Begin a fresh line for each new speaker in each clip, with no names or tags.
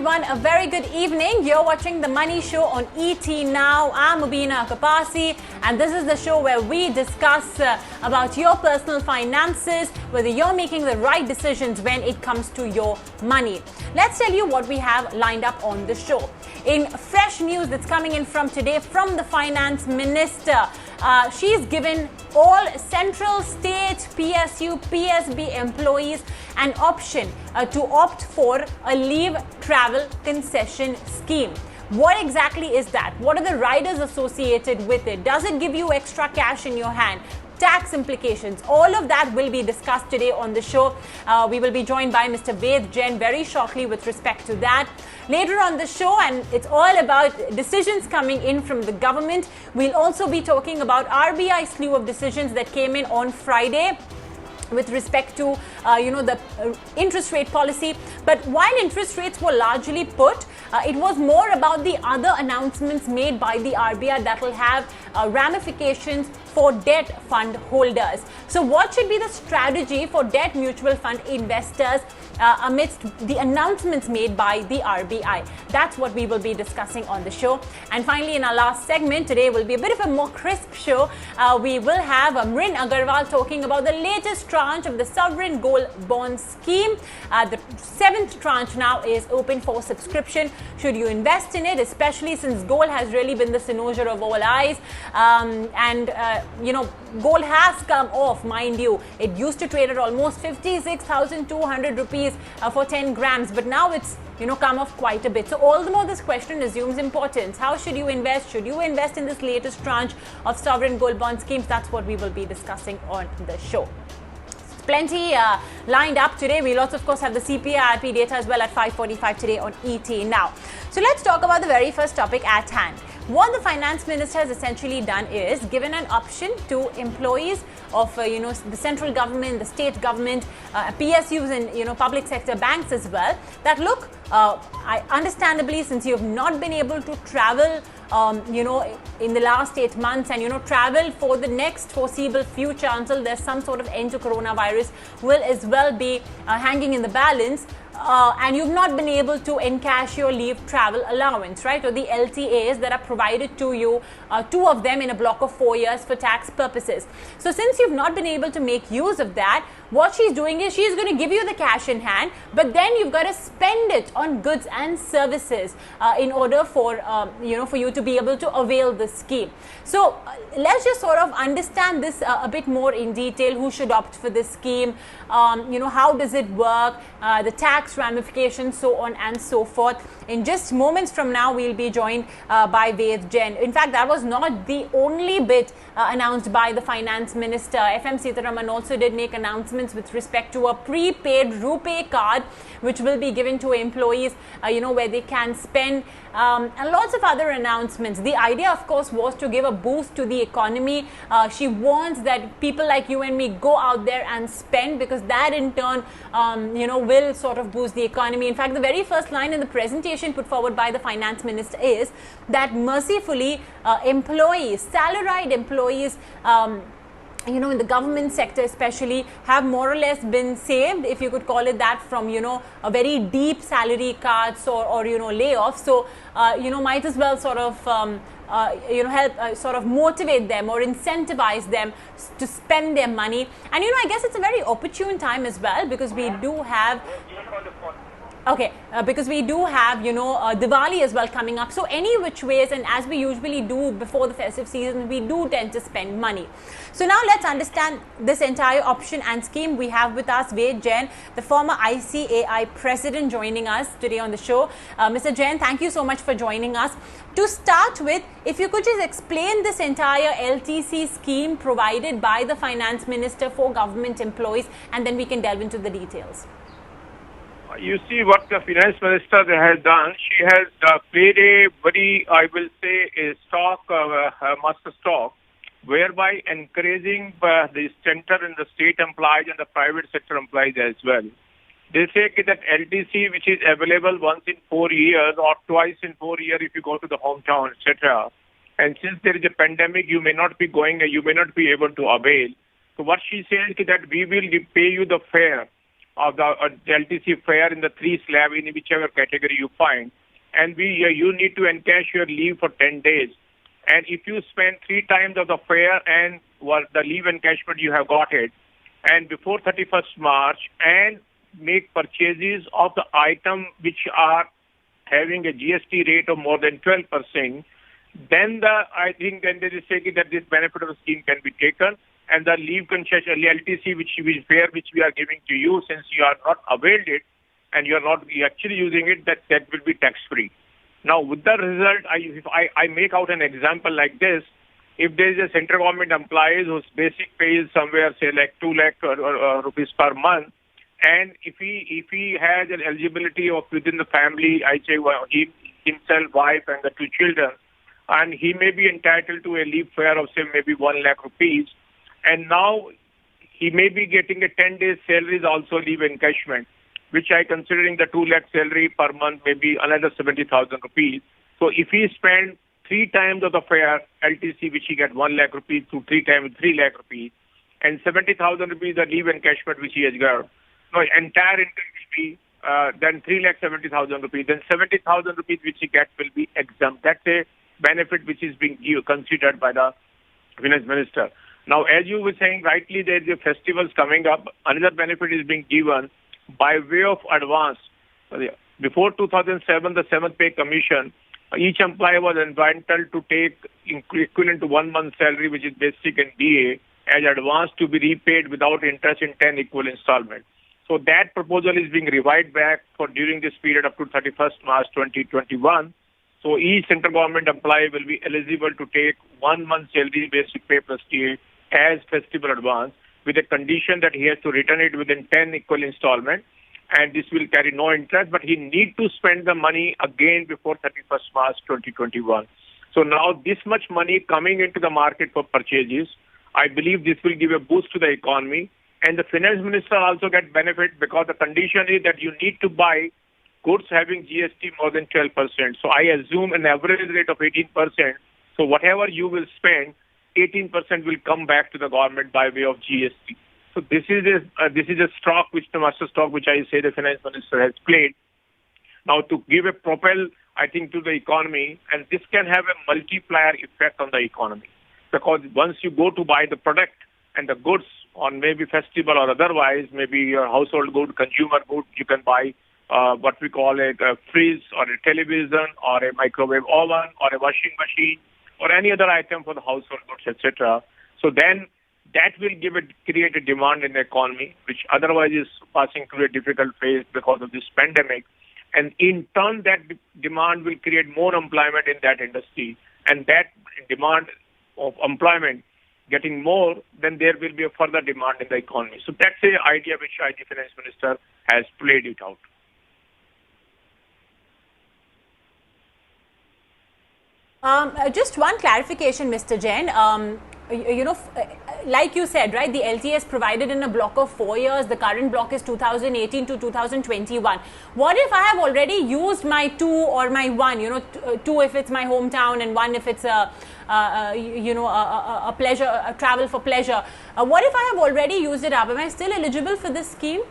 everyone. A very good evening. You're watching The Money Show on ET Now. I'm Mubina Kapasi, and this is the show where we discuss about your personal finances, whether you're making the right decisions when it comes to your money. Let's tell you what we have lined up on the show. In fresh news that's coming in from today from the Finance Minister, she's given all central, state, PSU, PSB employees an option to opt for a leave travel concession scheme. What exactly is that? What are the riders associated with it? Does it give you extra cash in your hand? Tax implications, all of that will be discussed today on the show. We will be joined by Mr. Ved Jain very shortly with respect to that. Later on the show, and it's all about decisions coming in from the government. We'll also be talking about RBI slew of decisions that came in on Friday with respect to, the interest rate policy. But while interest rates were largely put, it was more about the other announcements made by the RBI that will have ramifications for debt fund holders. So what should be the strategy for debt mutual fund investors amidst the announcements made by the RBI? That's what we will be discussing on the show. And finally, in our last segment, today will be a bit of a more crisp show. We will have Mrin Agarwal talking about the latest tranche of the sovereign gold bond scheme. The 7th tranche now is open for subscription. Should you invest in it, especially since gold has really been the cynosure of all eyes. Gold has come off, mind you. It used to trade at almost 56,200 rupees for 10 grams, but now it's come off quite a bit. So all the more this question assumes importance. How should you invest? Should you invest in this latest tranche of sovereign gold bond schemes? That's what we will be discussing on the show. Plenty lined up today. We'll also, of course, have the CPI-RP data as well at 5:45 today on ET Now. So let's talk about the very first topic at hand. What the Finance Minister has essentially done is given an option to employees of the central government, the state government, PSUs and public sector banks as well, that look, understandably, since you have not been able to travel in the last 8 months and travel for the next foreseeable future until there's some sort of end to coronavirus will as well be hanging in the balance. And you've not been able to encash your leave travel allowance, right? Or the LTAs that are provided to you, 2 of them in a block of 4 years for tax purposes. So since you've not been able to make use of that, what she's doing is she's going to give you the cash in hand, but then you've got to spend it on goods and services in order for you to be able to avail the scheme. So let's just sort of understand this a bit more in detail. Who should opt for this scheme? How does it work? The tax ramifications, so on and so forth. In just moments from now, we'll be joined by Ved Jain. In fact, that was not the only bit announced by the Finance Minister. FM Sitaraman also did make announcements with respect to a prepaid RuPay card, which will be given to employees, where they can spend, and lots of other announcements. The idea, of course, was to give a boost to the economy. She wants that people like you and me go out there and spend, because that in turn, will sort of boost the economy. In fact, the very first line in the presentation put forward by the Finance Minister is that mercifully, employees, salaried employees, in the government sector especially, have more or less been saved, if you could call it that, from a very deep salary cuts or layoffs. So might as well sort of help sort of motivate them or incentivize them to spend their money. And I guess it's a very opportune time as well, because we do have Diwali as well coming up. So any which ways, and as we usually do before the festive season, we do tend to spend money. So now let's understand this entire option and scheme. We have with us Ved Jain, the former ICAI president, joining us today on the show. Mr. Jain, thank you so much for joining us. To start with, if you could just explain this entire LTC scheme provided by the Finance Minister for government employees, and then we can delve into the details.
You see what the Finance Minister has done. She has played a very, I will say, a master stock, whereby encouraging the center and the state employees and the private sector employees as well. They say that LTC, which is available once in 4 years or twice in 4 years if you go to the hometown, etc. And since there is a pandemic, you may not be able to avail. So what she says is that we will pay you the fare of the LTC fare in the 3 slab in whichever category you find. And you need to encash your leave for 10 days. And if you spend 3 times of the fare and the leave encashment you have got it, and before 31st March, and make purchases of the item which are having a GST rate of more than 12%, then I think then there is saying that this benefit of the scheme can be taken, and the leave concession, LTC, which fare which we are giving to you, since you are not availed it and you are not actually using it, that will be tax free. Now, with the result, if I make out an example like this, if there is a central government employee whose basic pay is somewhere, say, like 2 lakh rupees per month, and if he has an eligibility of within the family, I say himself, wife, and the 2 children, and he may be entitled to a leave fare of, say, maybe 1 lakh rupees, and now he may be getting a 10 days salary is also leave encashment, which I considering the 2 lakh salary per month, maybe another 70,000 rupees. So if he spends 3 times of the fare LTC, which he get 1 lakh rupees, to 3 times 3 lakh rupees, and 70,000 rupees the leave encashment which he has got. No, entire income will be then 3,70,000 rupees. Then 70,000 rupees which he gets will be exempt. That's a benefit which is being considered by the finance minister. Now, as you were saying rightly, there is a festivals coming up. Another benefit is being given by way of advance. Before 2007, the 7th Pay Commission, each employee was entitled to take equivalent to 1 month's salary, which is basic and DA, as advance to be repaid without interest in 10 equal installments. So that proposal is being revised back for during this period up to 31st March 2021. So each central government employee will be eligible to take 1 month's salary, basic pay plus DA as festival advance, with a condition that he has to return it within 10 equal installments, and this will carry no interest, but he need to spend the money again before 31st March 2021. So now this much money coming into the market for purchases, I believe this will give a boost to the economy, and the finance minister also get benefit because the condition is that you need to buy goods having GST more than 12%. So I assume an average rate of 18%. So whatever you will spend, 18% will come back to the government by way of GST. So this is a stock which the master stock which I say the finance minister has played now to give a propel, I think, to the economy, and this can have a multiplier effect on the economy, because once you go to buy the product and the goods on maybe festival or otherwise, maybe your household good, consumer good, you can buy what we call a fridge or a television or a microwave oven or a washing machine or any other item for the household goods, etc. So then that will create a demand in the economy, which otherwise is passing through a difficult phase because of this pandemic. And in turn, that demand will create more employment in that industry. And that demand of employment getting more, then there will be a further demand in the economy. So that's the idea which the finance minister has played it out.
Just one clarification, Mr. Jain. Like you said, right, the LTA is provided in a block of 4 years. The current block is 2018 to 2021. What if I have already used my 2 or my 1, 2 if it's my hometown and 1 if it's a pleasure, a travel for pleasure. What if I have already used it up? Am I still eligible for this scheme?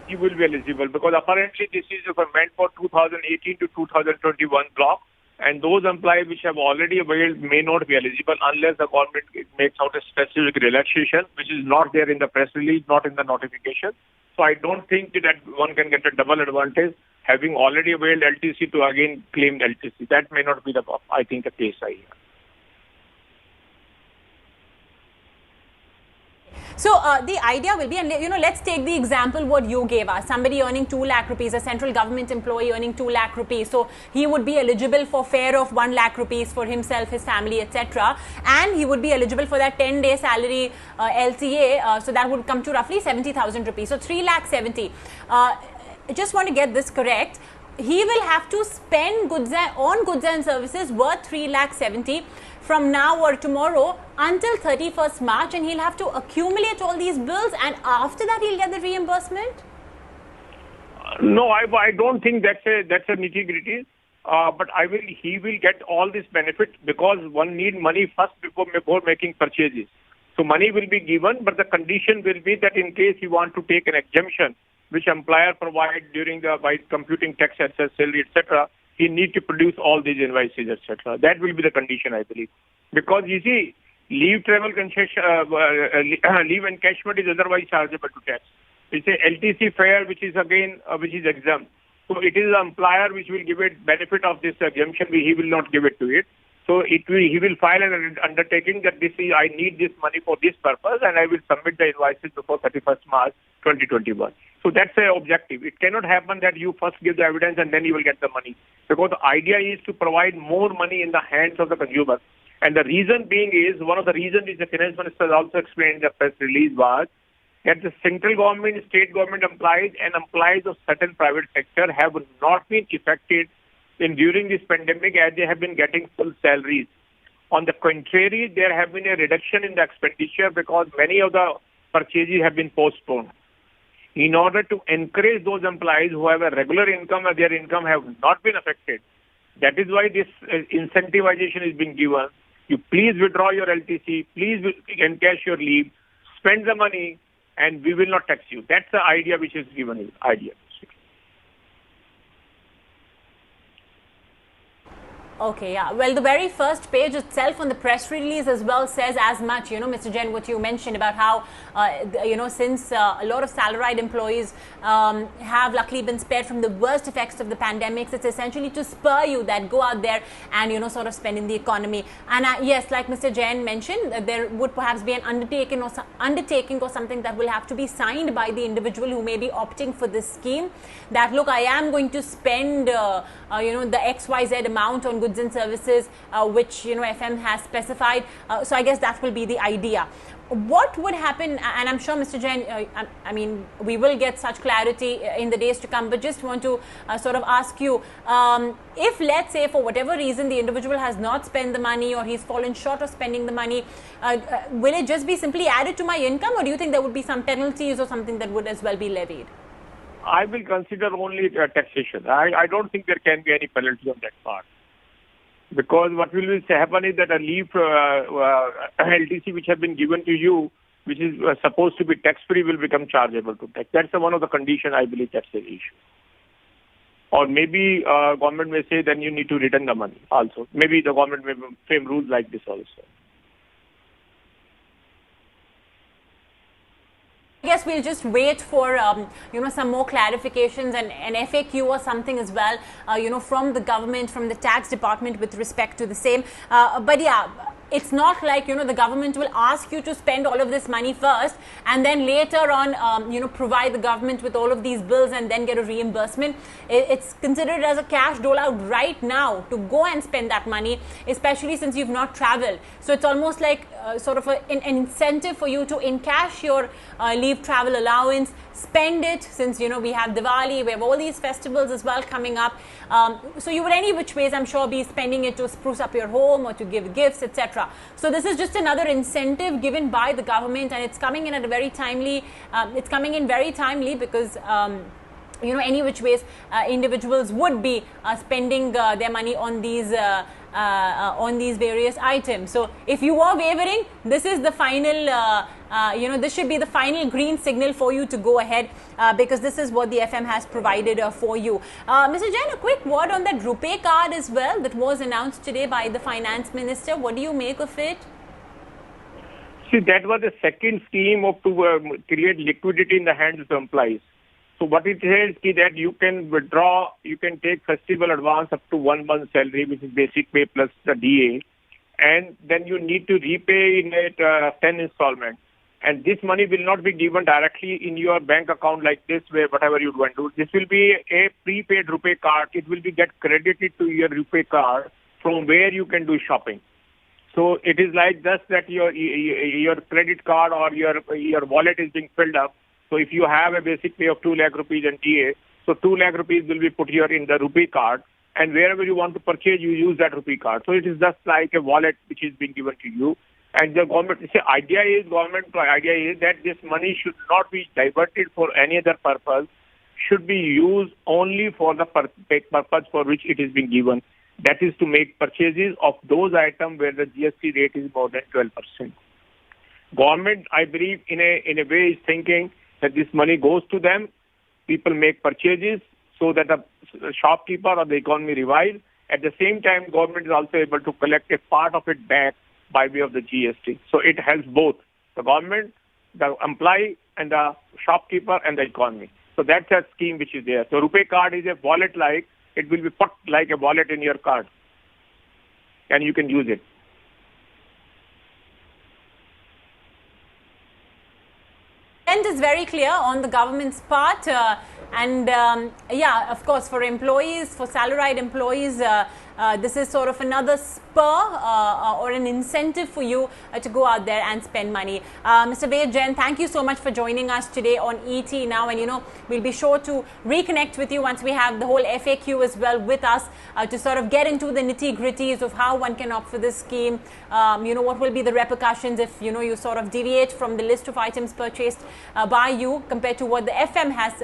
You will be eligible because apparently this is meant for 2018 to 2021 block. And those employees which have already availed may not be eligible unless the government makes out a specific relaxation, which is not there in the press release, not in the notification. So I don't think that one can get a double advantage having already availed LTC to again claim LTC. That may not be the case I hear.
So the idea will be, and let's take the example what you gave us. Somebody earning 2 lakh rupees, a central government employee earning 2 lakh rupees. So he would be eligible for fare of 1 lakh rupees for himself, his family, etc. And he would be eligible for that 10-day salary LTA. So that would come to roughly 70,000 rupees. So 3 lakh 70. I just want to get this correct. He will have to spend on goods and services worth 3 lakh 70 from now or tomorrow until 31st March, and he'll have to accumulate all these bills, and after that he'll get the reimbursement?
No, I don't think that's a nitty-gritty. But he will get all this benefit because one need money first before making purchases. So money will be given, but the condition will be that in case you want to take an exemption, which employer provides during by computing tax assessed salary, etc., he need to produce all these invoices, etc. That will be the condition, I believe. Because you see, leave travel concession, leave encashment is otherwise chargeable to tax. It's a LTC fare, which is again, which is exempt. So it is the employer which will give it benefit of this exemption. He will not give it to it. So he will file an undertaking that I need this money for this purpose, and I will submit the invoices before 31st March 2021. So that's the objective. It cannot happen that you first give the evidence and then you will get the money. Because the idea is to provide more money in the hands of the consumer. And the reason being is, one of the reasons is the finance minister also explained in the press release was that the central government, state government employees and employees of certain private sector have not been affected during this pandemic as they have been getting full salaries. On the contrary, there have been a reduction in the expenditure because many of the purchases have been postponed. In order to encourage those employees who have a regular income and their income have not been affected, that is why this incentivization is being given. You please withdraw your LTC, please encash your leave, spend the money, and we will not tax you. That's the idea which is given.
Okay, yeah. Well, the very first page itself on the press release as well says as much, Mr. Jain, what you mentioned about how, since a lot of salaried employees have luckily been spared from the worst effects of the pandemics, it's essentially to spur you that go out there and, sort of spend in the economy. And yes, like Mr. Jain mentioned, there would perhaps be an undertaking or something that will have to be signed by the individual who may be opting for this scheme, that, look, I am going to spend, the XYZ amount on goods and services, which FM has specified. So I guess that will be the idea. What would happen, and I'm sure Mr. Jain, I mean, we will get such clarity in the days to come, but just want to sort of ask you, if let's say for whatever reason the individual has not spent the money or he's fallen short of spending the money, will it just be simply added to my income, or do you think there would be some penalties or something that would as well be levied?
I will consider only taxation. I don't think there can be any penalty on that part. Because what will happen is that a leave LTC which have been given to you, which is supposed to be tax-free, will become chargeable to tax. That's one of the conditions, I believe, that's the issue. Or maybe government may say then you need to return the money also. Maybe the government may frame rules like this also.
I guess we'll just wait for, some more clarifications and an FAQ or something as well, from the government, from the tax department with respect to the same. But yeah, it's not like, the government will ask you to spend all of this money first and then later on, provide the government with all of these bills and then get a reimbursement. It's considered as a cash dole out right now to go and spend that money, especially since you've not traveled. So it's almost like sort of an incentive for you to encash your leave travel allowance, spend it, since we have Diwali, we have all these festivals as well coming up. So you would any which ways, I'm sure, be spending it to spruce up your home or to give gifts, etc. So this is just another incentive given by the government, and it's coming in at a very timely. It's coming in very timely because. Any which ways, individuals would be spending their money on these various items. So if you are wavering, this is the final, this should be the final green signal for you to go ahead, because this is what the FM has provided for you. Mr. Jain, a quick word on that RuPay card as well that was announced today by the finance minister. What do you make of it?
See, that was the second scheme to create liquidity in the hands of the employees. So what it says is that you can withdraw, you can take festival advance up to 1 month's salary, which is basic pay plus the DA, and then you need to repay in it 10 installments. And this money will not be given directly in your bank account like this, where whatever you want to do. This will be a prepaid RuPay card. It will be get credited to your RuPay card from where you can do shopping. So it is like just that your credit card or your wallet is being filled up. So if you have a basic pay of 2 lakh rupees and DA, so 2 lakh rupees will be put here in the RuPay card, and wherever you want to purchase, you use that RuPay card. So it is just like a wallet which is being given to you. And the government idea is that this money should not be diverted for any other purpose, should be used only for the purpose for which it is being given. That is to make purchases of those items where the GST rate is more than 12%. Government, I believe, in a way is thinking that this money goes to them. People make purchases so that the shopkeeper or the economy revives. At the same time, government is also able to collect a part of it back by way of the GST. So it helps both the government, the employee, and the shopkeeper and the economy. So that's a scheme which is there. So RuPay card is a wallet-like. It will be put like a wallet in your card, and you can use it.
Intent is very clear on the government's part, yeah, of course, for employees, for salaried employees, this is sort of another spur or an incentive for you to go out there and spend money. Mr. Ved Jain, thank you so much for joining us today on ET Now, and we'll be sure to reconnect with you once we have the whole FAQ as well with us to sort of get into the nitty-gritties of how one can opt for this scheme. What will be the repercussions if you sort of deviate from the list of items purchased by you compared to what the FM has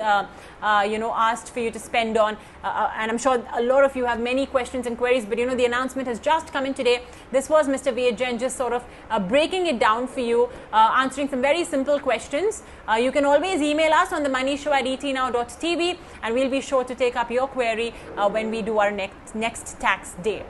asked for you to spend on. And I'm sure a lot of you have many questions and queries, but the announcement has just come in today. This was Mr. Ved Jain just sort of breaking it down for you, answering some very simple questions. You can always email us on the Money Show at etnow.tv, and we'll be sure to take up your query when we do our next tax day.